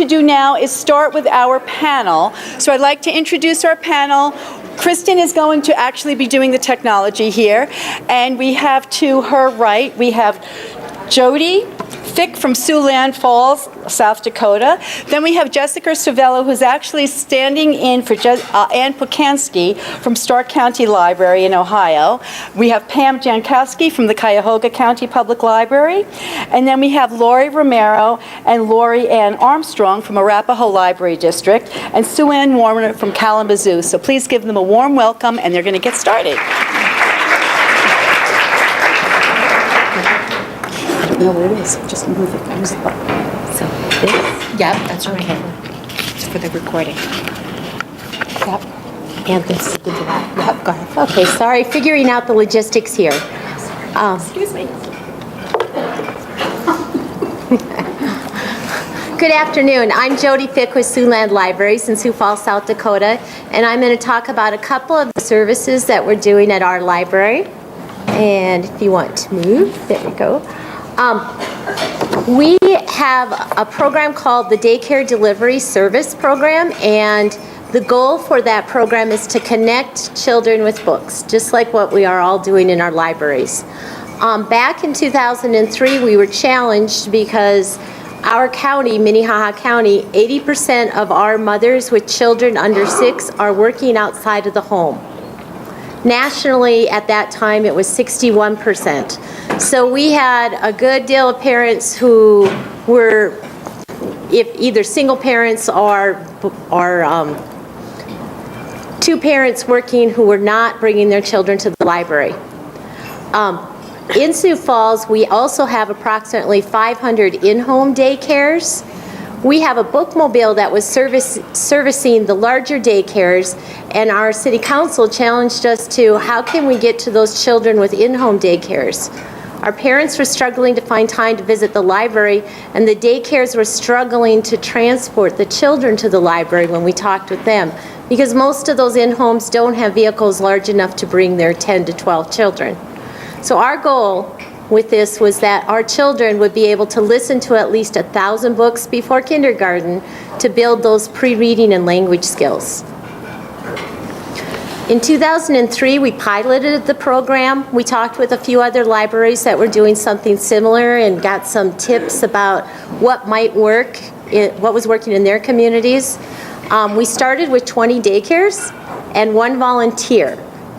to do now is start with our panel. So I'd like to introduce our panel. Kristen is going to actually be doing the technology here. And we have to her right, we have Jody Fick from Siouxland Falls, South Dakota. Then we have Jessica Cervello, who's actually standing in for Ann Pukansky from Stark County Library in Ohio. We have Pam Jankowski from the Cuyahoga County Public Library. And then we have Lori Romero and Lori Ann Armstrong from Arapahoe Library District, and Sue Ann Warner from Kalamazoo. So please give them a warm welcome, and they're going to get started. I don't know where it is. Just move it. Use the button. So this? Yep, that's right. Okay. It's for the recording. Yep. And this. Good to that. Yep, go ahead. Okay, sorry. Figuring out the logistics here. Excuse me. Good afternoon. I'm Jody Fick with Siouxland Libraries in Sioux Falls, South Dakota, and I'm going to talk about a couple of the services that we're doing at our library. And if you want to move, there we go. We have a program called the Daycare Delivery Service Program, and the goal for that program is to connect children with books, just like what we are all doing in our libraries. Back in 2003, we were challenged because our county, Minnehaha County, 80% of our mothers with children under 6 are working outside of the home. Nationally, at that time, it was 61%. So we had a good deal of parents who were, if either single parents or two parents working who were not bringing their children to the library. In Sioux Falls, we also have approximately 500 in-home daycares. We have a bookmobile that was servicing the larger daycares, and our city council challenged us to how can we get to those children with in-home daycares. Our parents were struggling to find time to visit the library, and the daycares were struggling to transport the children to the library when we talked with them, because most of those in-homes don't have vehicles large enough to bring their 10 to 12 children. So our goal with this was that our children would be able to listen to at least 1,000 books before kindergarten to build those pre-reading and language skills. In 2003, we piloted the program. We talked with a few other libraries that were doing something similar and got some tips about what might work, what was working in their communities. We started with 20 daycares and 1 volunteer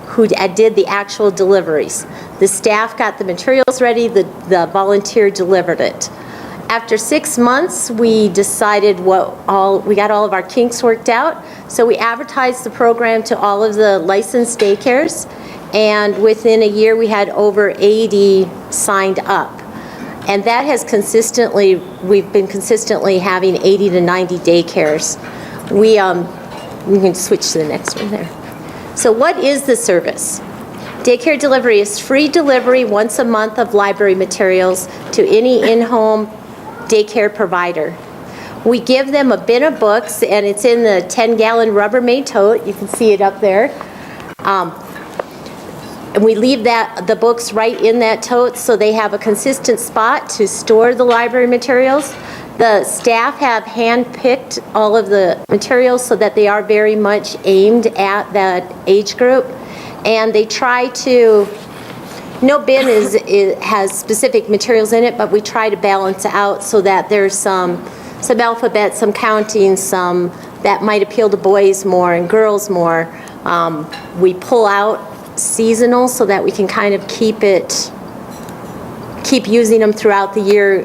who did the actual deliveries. The staff got the materials ready, the volunteer delivered it. After 6 months, we decided we got all of our kinks worked out, so we advertised the program to all of the licensed daycares, and within a year we had over 80 signed up. And that has we've been consistently having 80 to 90 daycares. We can switch to the next one there. So what is the service? Daycare delivery is free delivery once a month of library materials to any in-home daycare provider. We give them a bin of books, and it's in the 10-gallon Rubbermaid tote. You can see it up there. And we leave the books right in that tote so they have a consistent spot to store the library materials. The staff have hand-picked all of the materials so that they are very much aimed at that age group. And they try to, no bin has specific materials in it, but we try to balance out so that there's some alphabet, some counting, some that might appeal to boys more and girls more. We pull out seasonal so that we can kind of keep using them throughout the year,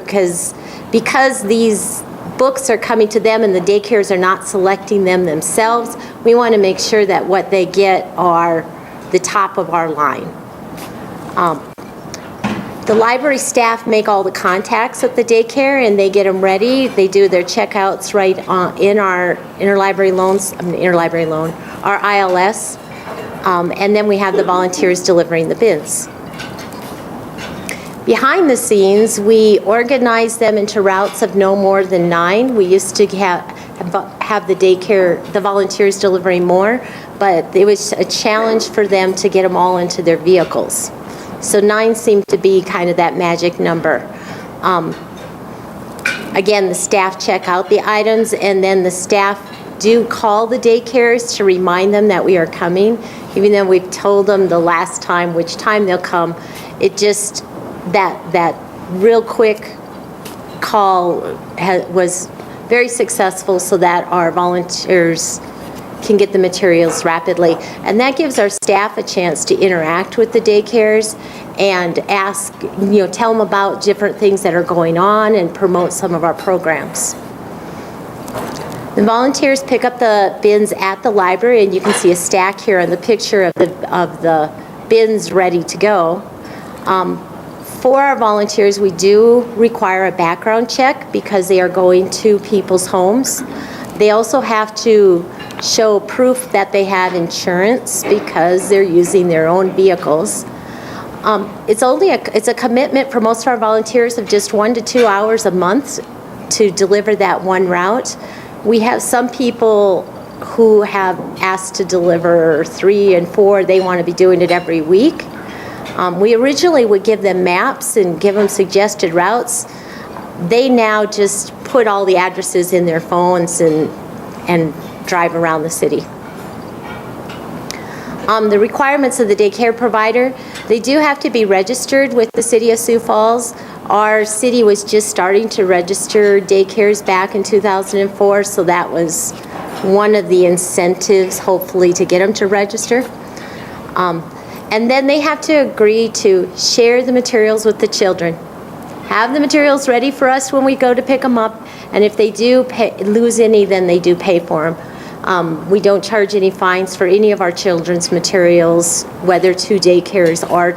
because these books are coming to them and the daycares are not selecting them themselves. We want to make sure that what they get are the top of our line. The library staff make all the contacts at the daycare and they get them ready. They do their checkouts right in our interlibrary loan, our ILS, and then we have the volunteers delivering the bins. Behind the scenes, we organize them into routes of no more than 9. We used to have the volunteers delivering more, but it was a challenge for them to get them all into their vehicles. So 9 seemed to be kind of that magic number. Again, the staff check out the items, and then the staff do call the daycares to remind them that we are coming. Even though we've told them the last time which time they'll come, it just, that real quick call was very successful so that our volunteers can get the materials rapidly. And that gives our staff a chance to interact with the daycares and ask, tell them about different things that are going on and promote some of our programs. The volunteers pick up the bins at the library, and you can see a stack here on the picture of the bins ready to go. For our volunteers, we do require a background check because they are going to people's homes. They also have to show proof that they have insurance because they're using their own vehicles. It's a commitment for most of our volunteers of just 1 to 2 hours a month to deliver that one route. We have some people who have asked to deliver 3 and 4. They want to be doing it every week. We originally would give them maps and give them suggested routes. They now just put all the addresses in their phones and drive around the city. The requirements of the daycare provider, they do have to be registered with the City of Sioux Falls. Our city was just starting to register daycares back in 2004, so that was one of the incentives, hopefully, to get them to register. And then they have to agree to share the materials with the children. Have the materials ready for us when we go to pick them up, and if they do lose any, then they do pay for them. We don't charge any fines for any of our children's materials, whether to daycares or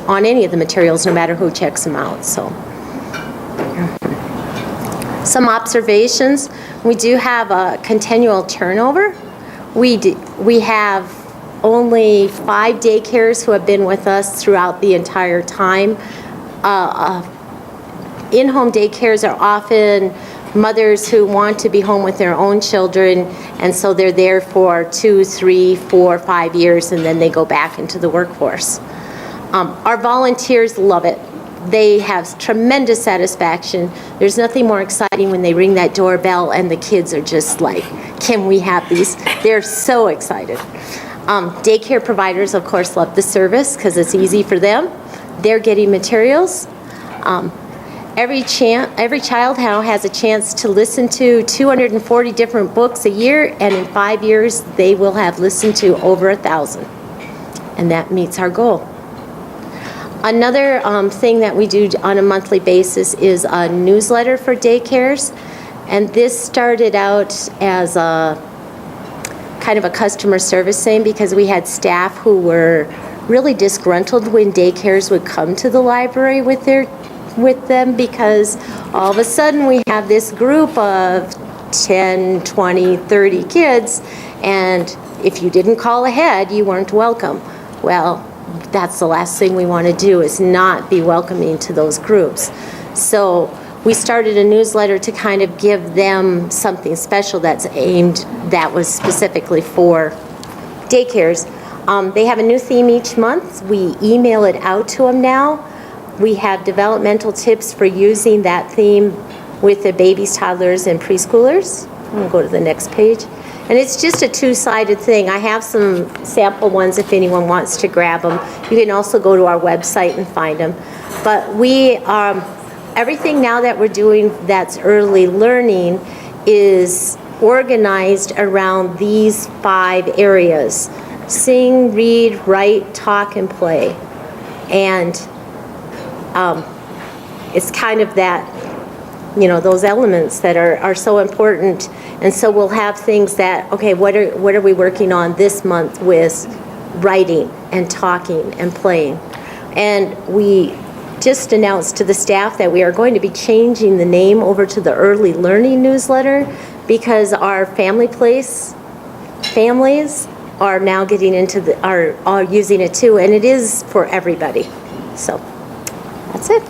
on any of the materials, no matter who checks them out. So, some observations. We do have a continual turnover. We have only 5 daycares who have been with us throughout the entire time. In-home daycares are often mothers who want to be home with their own children, and so they're there for 2, 3, 4, 5 years, and then they go back into the workforce. Our volunteers love it. They have tremendous satisfaction. There's nothing more exciting when they ring that doorbell and the kids are just like, can we have these? They're so excited. Daycare providers, of course, love the service because it's easy for them. They're getting materials. Every child now has a chance to listen to 240 different books a year, and in 5 years, they will have listened to over 1,000. And that meets our goal. Another thing that we do on a monthly basis is a newsletter for daycares. And this started out as a kind of a customer service thing because we had staff who were really disgruntled when daycares would come to the library with them because all of a sudden we have this group of 10, 20, 30 kids, and if you didn't call ahead, you weren't welcome. Well, that's the last thing we want to do, is not be welcoming to those groups. So we started a newsletter to kind of give them something special that was specifically for daycares. They have a new theme each month. We email it out to them now. We have developmental tips for using that theme with the babies, toddlers, and preschoolers. I'm going to go to the next page. And it's just a 2-sided thing. I have some sample ones if anyone wants to grab them. You can also go to our website and find them. But everything now that we're doing that's early learning is organized around these 5 areas: sing, read, write, talk, and play. And it's kind of that, those elements that are so important. And so we'll have things that, okay, what are we working on this month with writing and talking and playing? And we just announced to the staff that we are going to be changing the name over to the Early Learning Newsletter because our families are now getting into are using it too, and it is for everybody. So that's it.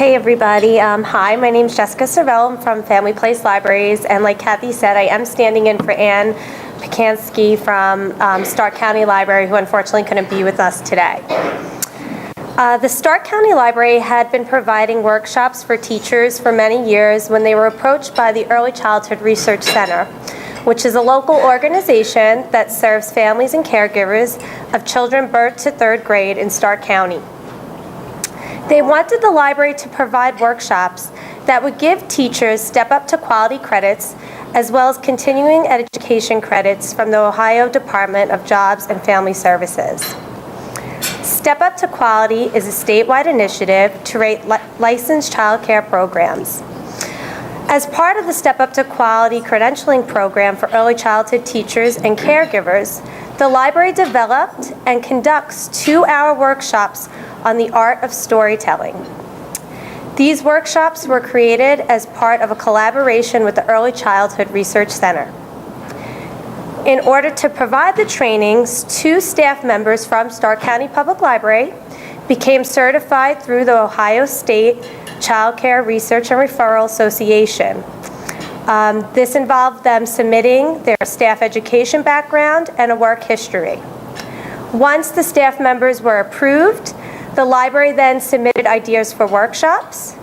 Hey everybody, hi, my name is Jessica Cervell. I'm from Family Place Libraries, and like Kathy said, I am standing in for Ann Pacansky from Stark County Library, who unfortunately couldn't be with us today. The Stark County Library had been providing workshops for teachers for many years when they were approached by the Early Childhood Research Center, which is a local organization that serves families and caregivers of children birth to 3rd grade in Stark County. They wanted the library to provide workshops that would give teachers step up to quality credits as well as continuing education credits from the Ohio Department of Jobs and Family Services. Step Up to Quality is a statewide initiative to rate licensed child care programs. As part of the Step Up to Quality credentialing program for early childhood teachers and caregivers, the library developed and conducts 2-hour workshops on the art of storytelling. These workshops were created as part of a collaboration with the Early Childhood Research Center. In order to provide the trainings, 2 staff members from Stark County Public Library became certified through the Ohio State Child Care Research and Referral Association. This involved them submitting their staff education background and a work history. Once the staff members were approved, the library then submitted ideas for workshops,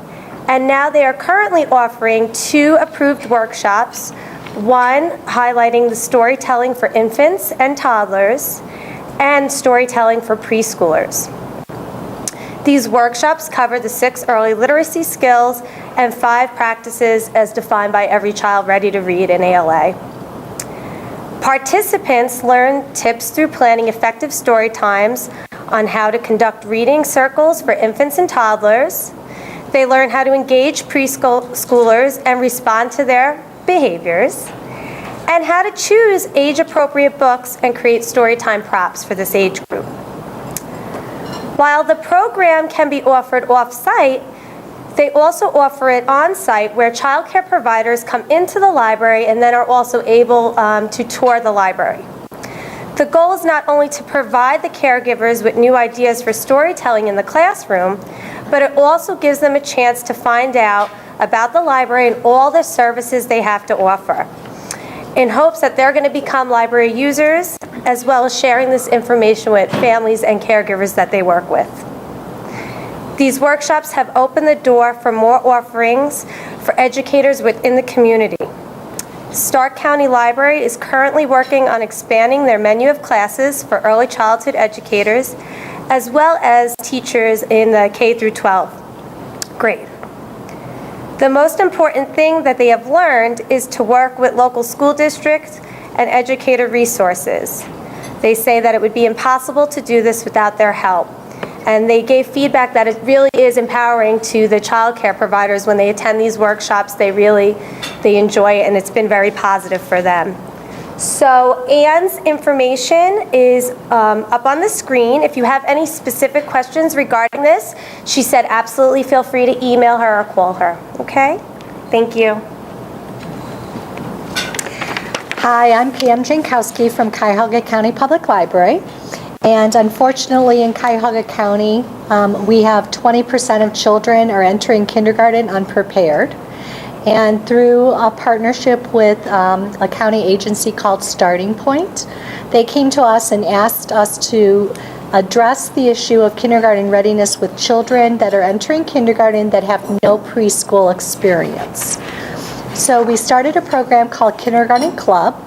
and now they are currently offering 2 approved workshops, one highlighting the storytelling for infants and toddlers, and storytelling for preschoolers. These workshops cover the 6 early literacy skills and 5 practices as defined by Every Child Ready to Read in ALA. Participants learn tips through planning effective story times on how to conduct reading circles for infants and toddlers. They learn how to engage preschoolers and respond to their behaviors, and how to choose age-appropriate books and create storytime props for this age group. While the program can be offered off-site, they also offer it on-site where child care providers come into the library and then are also able to tour the library. The goal is not only to provide the caregivers with new ideas for storytelling in the classroom, but it also gives them a chance to find out about the library and all the services they have to offer, in hopes that they're going to become library users, as well as sharing this information with families and caregivers that they work with. These workshops have opened the door for more offerings for educators within the community. Stark County Library is currently working on expanding their menu of classes for early childhood educators, as well as teachers in the K through 12 grade. The most important thing that they have learned is to work with local school districts and educator resources. They say that it would be impossible to do this without their help. And they gave feedback that it really is empowering to the child care providers when they attend these workshops. They enjoy it, and it's been very positive for them. So Ann's information is up on the screen. If you have any specific questions regarding this, she said absolutely feel free to email her or call her. Okay? Thank you. Hi, I'm Pam Jankowski from Cuyahoga County Public Library. And unfortunately, in Cuyahoga County, we have 20% of children are entering kindergarten unprepared. And through a partnership with a county agency called Starting Point, they came to us and asked us to address the issue of kindergarten readiness with children that are entering kindergarten that have no preschool experience. So we started a program called Kindergarten Club.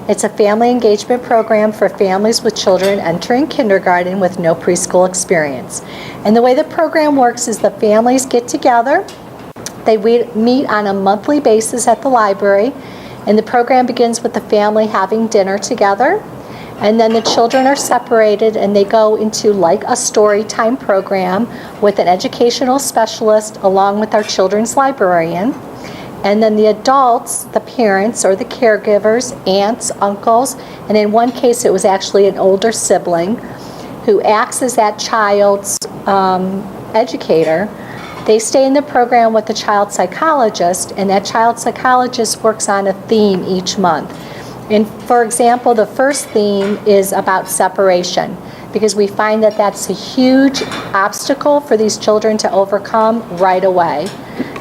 It's a family engagement program for families with children entering kindergarten with no preschool experience. And the way the program works is the families get together. They meet on a monthly basis at the library, and the program begins with the family having dinner together. And then the children are separated and they go into like a story time program with an educational specialist along with our children's librarian. And then the adults, the parents or the caregivers, aunts, uncles, and in one case it was actually an older sibling who acts as that child's educator. They stay in the program with the child psychologist, and that child psychologist works on a theme each month. And for example, the first theme is about separation. because we find that that's a huge obstacle for these children to overcome right away.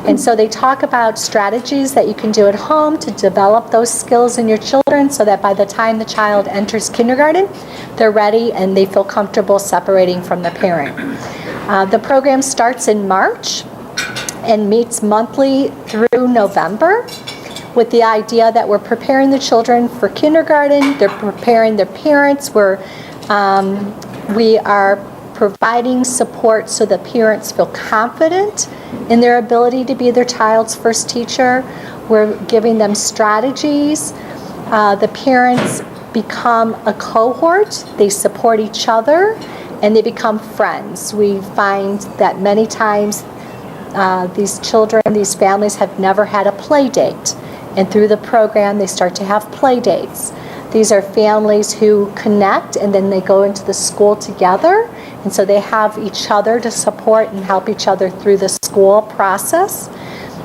And so they talk about strategies that you can do at home to develop those skills in your children so that by the time the child enters kindergarten, they're ready and they feel comfortable separating from the parent. The program starts in March and meets monthly through November, with the idea that we're preparing the children for kindergarten, they're preparing their parents, we are providing support so the parents feel confident in their ability to be their child's first teacher. We're giving them strategies. The parents become a cohort, they support each other, and they become friends. We find that many times these children, these families have never had a play date. And through the program, they start to have play dates. These are families who connect and then they go into the school together. And so they have each other to support and help each other through the school process.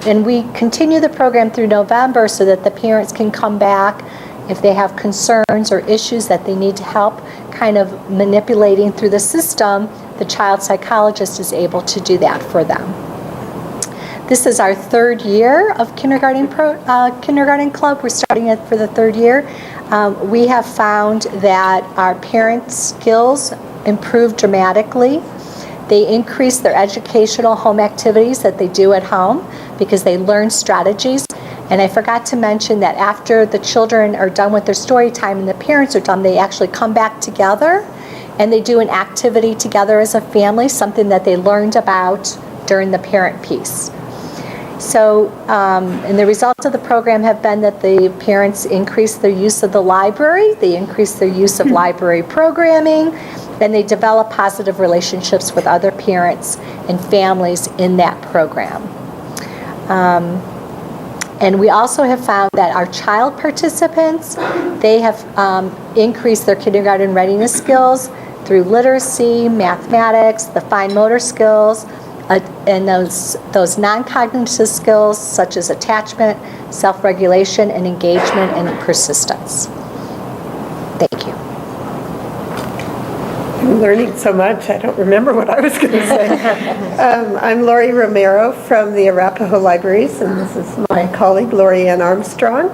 And we continue the program through November so that the parents can come back if they have concerns or issues that they need to help kind of manipulating through the system. The child psychologist is able to do that for them. This is our third year of Kindergarten Club. We're starting it for the third year. We have found that our parents' skills improve dramatically. They increase their educational home activities that they do at home because they learn strategies. And I forgot to mention that after the children are done with their story time and the parents are done, they actually come back together and they do an activity together as a family, something that they learned about during the parent piece. So, and the results of the program have been that the parents increase their use of the library, they increase their use of library programming, and they develop positive relationships with other parents and families in that program. And we also have found that our child participants, they have increased their kindergarten readiness skills through literacy, mathematics, the fine motor skills, and those non-cognitive skills such as attachment, self-regulation, and engagement and persistence. Thank you. I'm learning so much, I don't remember what I was going to say. I'm Lori Romero from the Arapahoe Libraries, and this is my colleague Lori Ann Armstrong.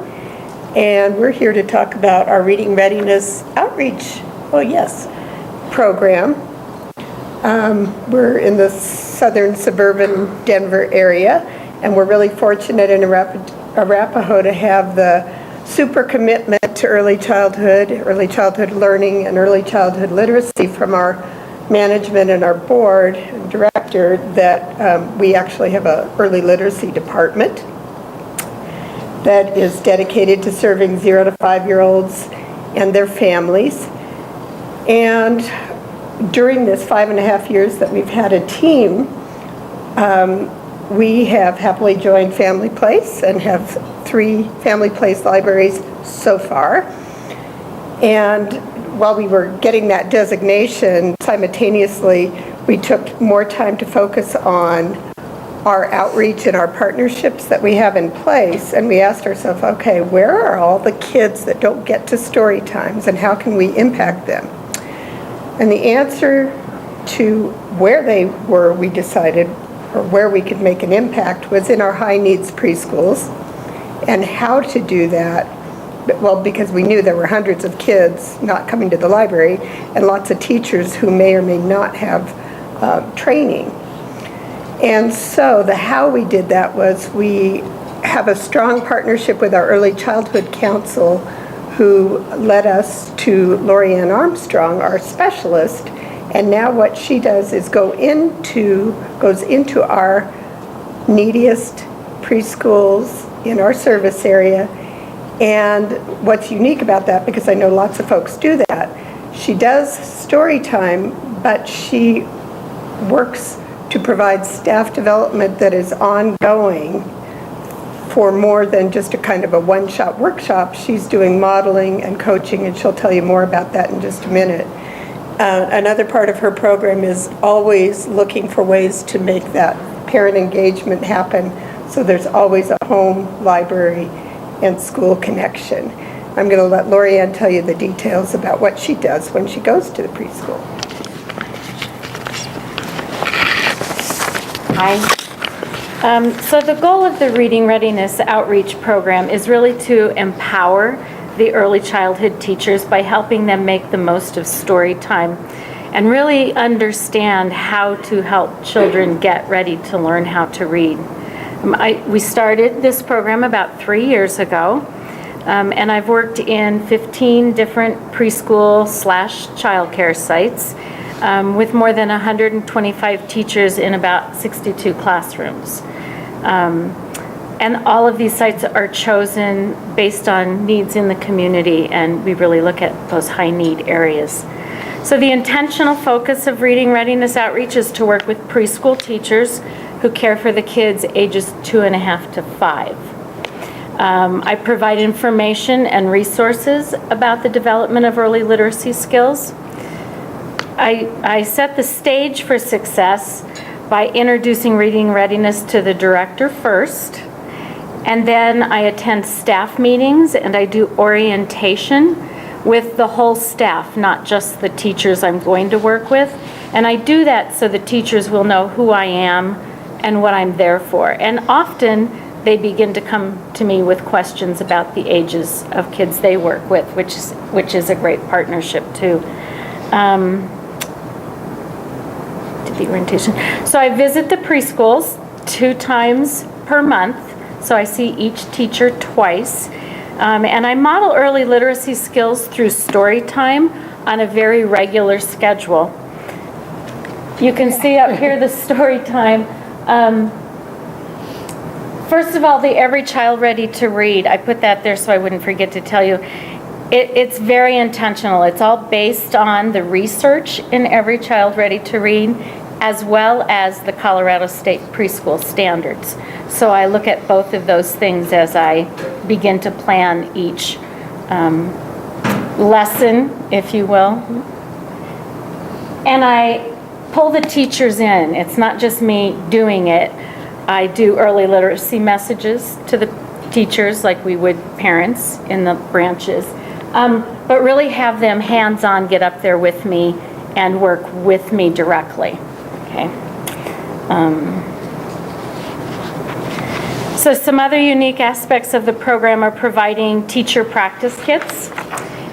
And we're here to talk about our Reading Readiness Outreach, program. We're in the southern suburban Denver area, and we're really fortunate in Arapahoe to have the super commitment to early childhood learning, and early childhood literacy from our management and our board and director that we actually have an early literacy department that is dedicated to serving 0 to 5-year-olds and their families. And during this 5.5 years that we've had a team, we have happily joined Family Place and have 3 Family Place libraries so far. And while we were getting that designation, simultaneously, we took more time to focus on our outreach and our partnerships that we have in place. And we asked ourselves, okay, where are all the kids that don't get to story times and how can we impact them? And the answer to where they were, we decided, or where we could make an impact, was in our high needs preschools. And how to do that, well, because we knew there were hundreds of kids not coming to the library and lots of teachers who may or may not have training. And so the how we did that was we have a strong partnership with our Early Childhood Council, who led us to Lori Ann Armstrong, our specialist. And now what she does is goes into our neediest preschools in our service area. And what's unique about that, because I know lots of folks do that, she does story time, but she works to provide staff development that is ongoing for more than just a kind of a one-shot workshop. She's doing modeling and coaching, and she'll tell you more about that in just a minute. Another part of her program is always looking for ways to make that parent engagement happen, so there's always a home, library, and school connection. I'm going to let Lori Ann tell you the details about what she does when she goes to the preschool. So the goal of the Reading Readiness Outreach Program is really to empower the early childhood teachers by helping them make the most of story time and really understand how to help children get ready to learn how to read. We started this program about 3 years ago, and I've worked in 15 different preschool/childcare sites with more than 125 teachers in about 62 classrooms. And all of these sites are chosen based on needs in the community, and we really look at those high need areas. So the intentional focus of Reading Readiness Outreach is to work with preschool teachers who care for the kids ages 2.5 to 5. I provide information and resources about the development of early literacy skills. I set the stage for success by introducing reading readiness to the director first, and then I attend staff meetings and I do orientation with the whole staff, not just the teachers I'm going to work with. And I do that so the teachers will know who I am and what I'm there for. And often they begin to come to me with questions about the ages of kids they work with, which is a great partnership too. The orientation. So I visit the preschools 2 times per month. So I see each teacher twice. And I model early literacy skills through story time on a very regular schedule. You can see up here the story time. First of all, the Every Child Ready to Read. I put that there so I wouldn't forget to tell you. It's very intentional. It's all based on the research in Every Child Ready to Read, as well as the Colorado State Preschool Standards. So I look at both of those things as I begin to plan each lesson, if you will. And I pull the teachers in. It's not just me doing it. I do early literacy messages to the teachers like we would parents in the branches, but really have them hands-on get up there with me and work with me directly. Okay. So some other unique aspects of the program are providing teacher practice kits,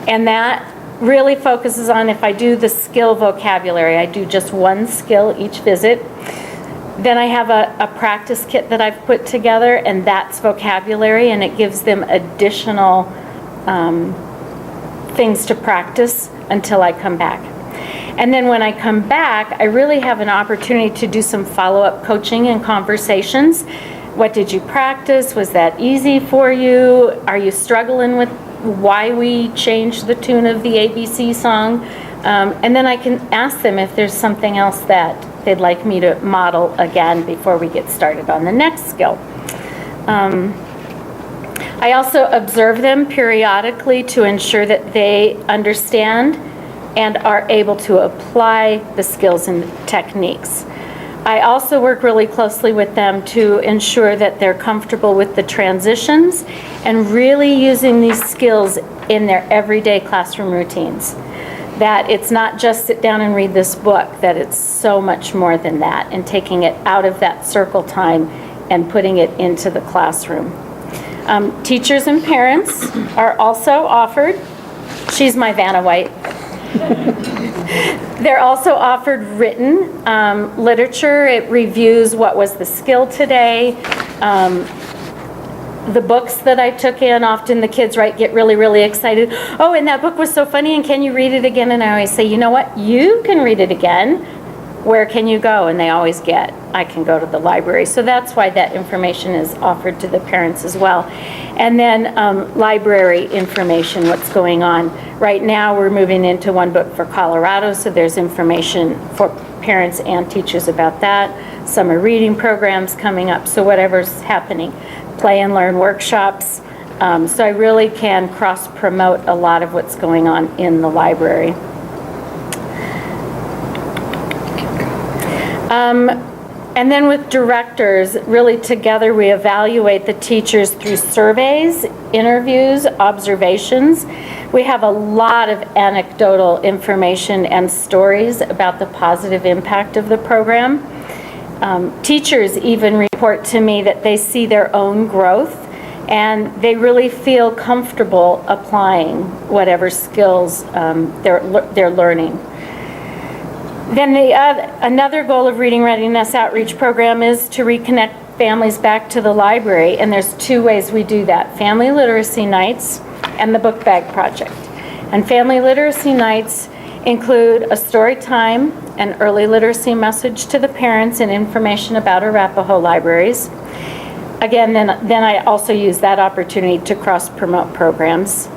and that really focuses on if I do the skill vocabulary. I do just one skill each visit. Then I have a practice kit that I've put together, and that's vocabulary, and it gives them additional things to practice until I come back. And then when I come back, I really have an opportunity to do some follow-up coaching and conversations. What did you practice? Was that easy for you? Are you struggling with why we changed the tune of the ABC song? And then I can ask them if there's something else that they'd like me to model again before we get started on the next skill. I also observe them periodically to ensure that they understand and are able to apply the skills and techniques. I also work really closely with them to ensure that they're comfortable with the transitions and really using these skills in their everyday classroom routines. That it's not just sit down and read this book, that it's so much more than that, and taking it out of that circle time and putting it into the classroom. Teachers and parents are also offered, she's my Vanna White, they're also offered written literature. It reviews what was the skill today. The books that I took in, often the kids get really, really excited. Oh, and that book was so funny, and can you read it again? And I always say, you know what? You can read it again. Where can you go? And they always get, I can go to the library. So that's why that information is offered to the parents as well. And then library information, what's going on. Right now, we're moving into One Book for Colorado, so there's information for parents and teachers about that. Summer reading programs coming up, so whatever's happening. Play and learn workshops. So I really can cross-promote a lot of what's going on in the library. And then with directors, really together we evaluate the teachers through surveys, interviews, observations. We have a lot of anecdotal information and stories about the positive impact of the program. Teachers even report to me that they see their own growth and they really feel comfortable applying whatever skills they're learning. Then another goal of Reading Readiness Outreach Program is to reconnect families back to the library, and there's two ways we do that: family literacy nights and the book bag project. And family literacy nights include a story time, an early literacy message to the parents, and information about Arapahoe libraries. Again, then I also use that opportunity to cross-promote programs,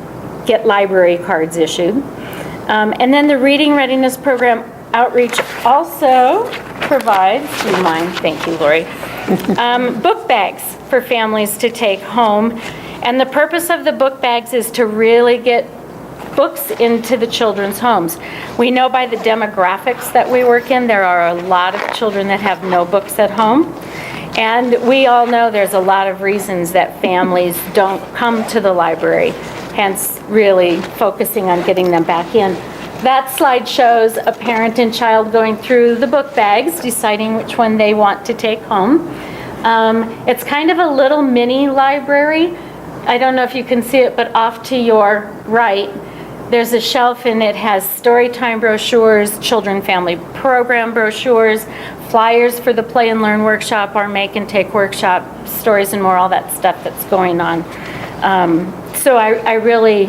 get library cards issued. And then the Reading Readiness Program outreach also provides, do you mind? Thank you, Lori. Book bags for families to take home. And the purpose of the book bags is to really get books into the children's homes. We know by the demographics that we work in, there are a lot of children that have no books at home. And we all know there's a lot of reasons that families don't come to the library, hence really focusing on getting them back in. That slide shows a parent and child going through the book bags, deciding which one they want to take home. It's kind of a little mini library. I don't know if you can see it, but off to your right, there's a shelf and it has story time brochures, children family program brochures, flyers for the Play and Learn workshop, our Make and Take workshop, stories and more, all that stuff that's going on. So I really,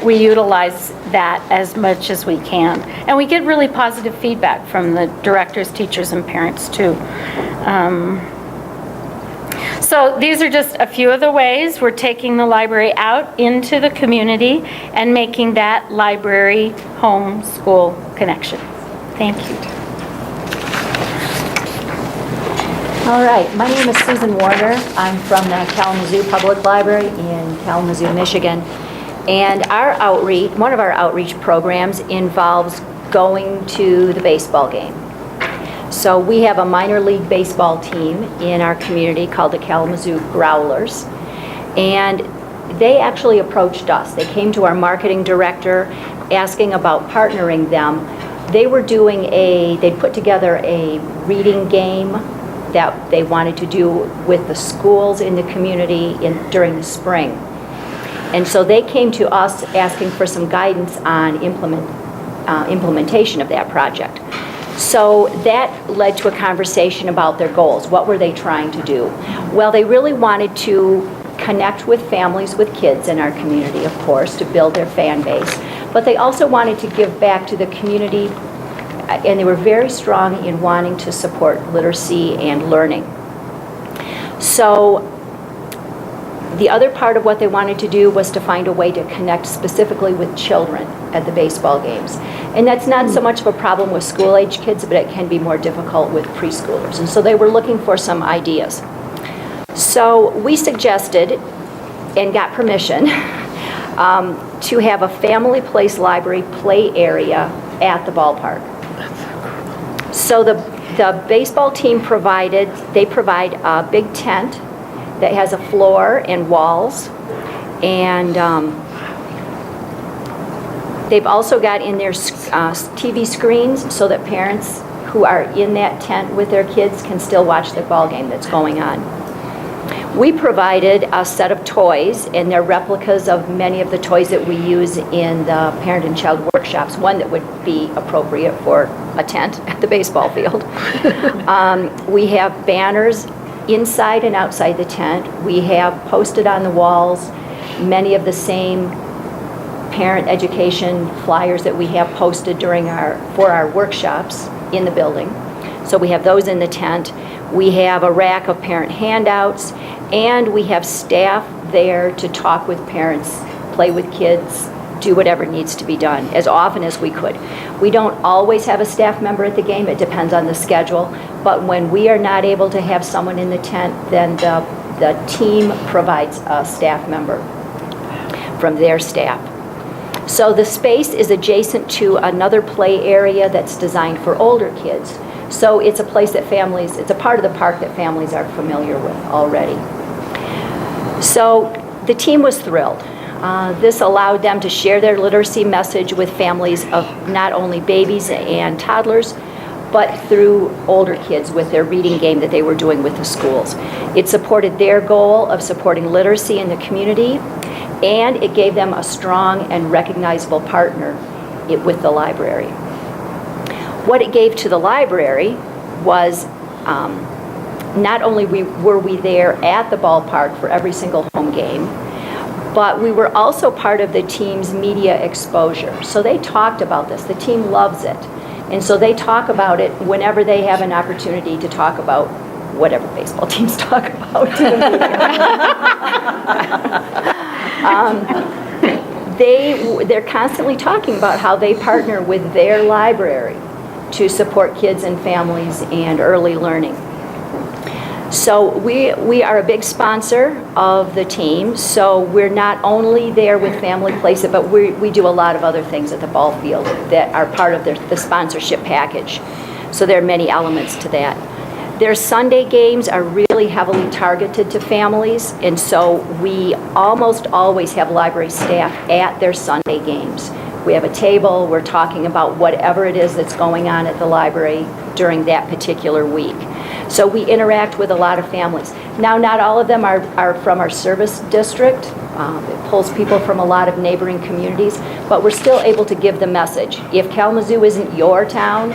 we utilize that as much as we can. And we get really positive feedback from the directors, teachers, and parents too. So these are just a few of the ways we're taking the library out into the community and making that library home school connection. Thank you. All right, my name is Susan Warner. I'm from the Kalamazoo Public Library in Kalamazoo, Michigan. And our outreach, one of our outreach programs involves going to the baseball game. So we have a minor league baseball team in our community called the Kalamazoo Growlers. And they actually approached us. They came to our marketing director asking about partnering them. They were doing they'd put together a reading game that they wanted to do with the schools in the community during the spring. And so they came to us asking for some guidance on implementation of that project. So that led to a conversation about their goals. What were they trying to do? Well, they really wanted to connect with families with kids in our community, of course, to build their fan base. But they also wanted to give back to the community, and they were very strong in wanting to support literacy and learning. So the other part of what they wanted to do was to find a way to connect specifically with children at the baseball games. And that's not so much of a problem with school-age kids, but it can be more difficult with preschoolers. And so they were looking for some ideas. So we suggested and got permission to have a family place library play area at the ballpark. So the baseball team provide a big tent that has a floor and walls, and they've also got in there TV screens so that parents who are in that tent with their kids can still watch the ball game that's going on. We provided a set of toys, and they're replicas of many of the toys that we use in the parent and child workshops, one that would be appropriate for a tent at the baseball field. We have banners inside and outside the tent. We have posted on the walls many of the same parent education flyers that we have posted for our workshops in the building. So we have those in the tent. We have a rack of parent handouts, and we have staff there to talk with parents, play with kids, do whatever needs to be done as often as we could. We don't always have a staff member at the game. It depends on the schedule. But when we are not able to have someone in the tent, then the team provides a staff member from their staff. So the space is adjacent to another play area that's designed for older kids. So it's a place that it's a part of the park that families are familiar with already. So the team was thrilled. This allowed them to share their literacy message with families of not only babies and toddlers, but through older kids with their reading game that they were doing with the schools. It supported their goal of supporting literacy in the community, and it gave them a strong and recognizable partner with the library. What it gave to the library was not only were we there at the ballpark for every single home game, but we were also part of the team's media exposure. So they talked about this. The team loves it. And so they talk about it whenever they have an opportunity to talk about whatever baseball teams talk about. They're constantly talking about how they partner with their library to support kids and families and early learning. So we are a big sponsor of the team, so we're not only there with Family Place It, but we do a lot of other things at the ball field that are part of the sponsorship package. So there are many elements to that. Their Sunday games are really heavily targeted to families, and so we almost always have library staff at their Sunday games. We have a table, we're talking about whatever it is that's going on at the library during that particular week. So we interact with a lot of families. Now, not all of them are from our service district. It pulls people from a lot of neighboring communities, but we're still able to give the message. If Kalamazoo isn't your town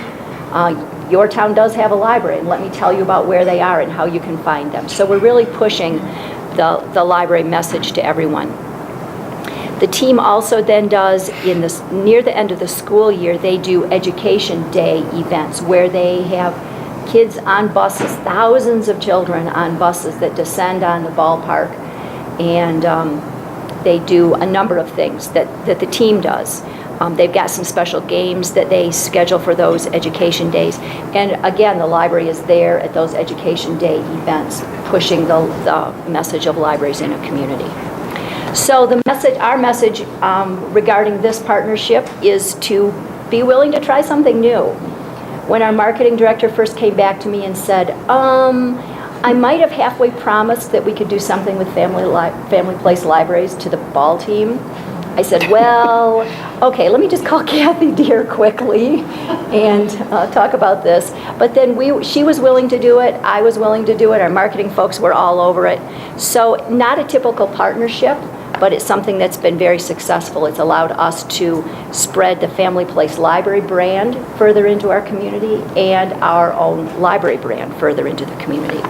does have a library, and let me tell you about where they are and how you can find them. So we're really pushing the library message to everyone. The team also then does, near the end of the school year, they do Education Day events where they have kids on buses, thousands of children on buses that descend on the ballpark, and they do a number of things that the team does. They've got some special games that they schedule for those Education Days. And again, the library is there at those Education Day events, pushing the message of libraries in a community. So our message regarding this partnership is to be willing to try something new. When our marketing director first came back to me and said, I might have halfway promised that we could do something with Family Place Libraries to the ball team, I said, well, okay, let me just call Kathy Deere quickly and talk about this. But then she was willing to do it, I was willing to do it, our marketing folks were all over it. So not a typical partnership, but it's something that's been very successful. It's allowed us to spread the Family Place Library brand further into our community and our own library brand further into the community.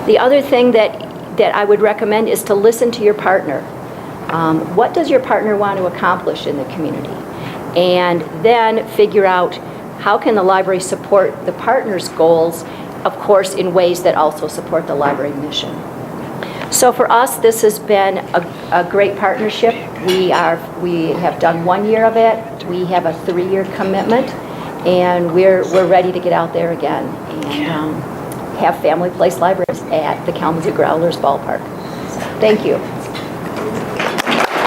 The other thing that I would recommend is to listen to your partner. What does your partner want to accomplish in the community? And then figure out how can the library support the partner's goals, of course, in ways that also support the library mission. So for us, this has been a great partnership. We have done 1 year of it. We have a 3-year commitment, and we're ready to get out there again and have Family Place Libraries at the Kalamazoo Growlers ballpark. So, thank you.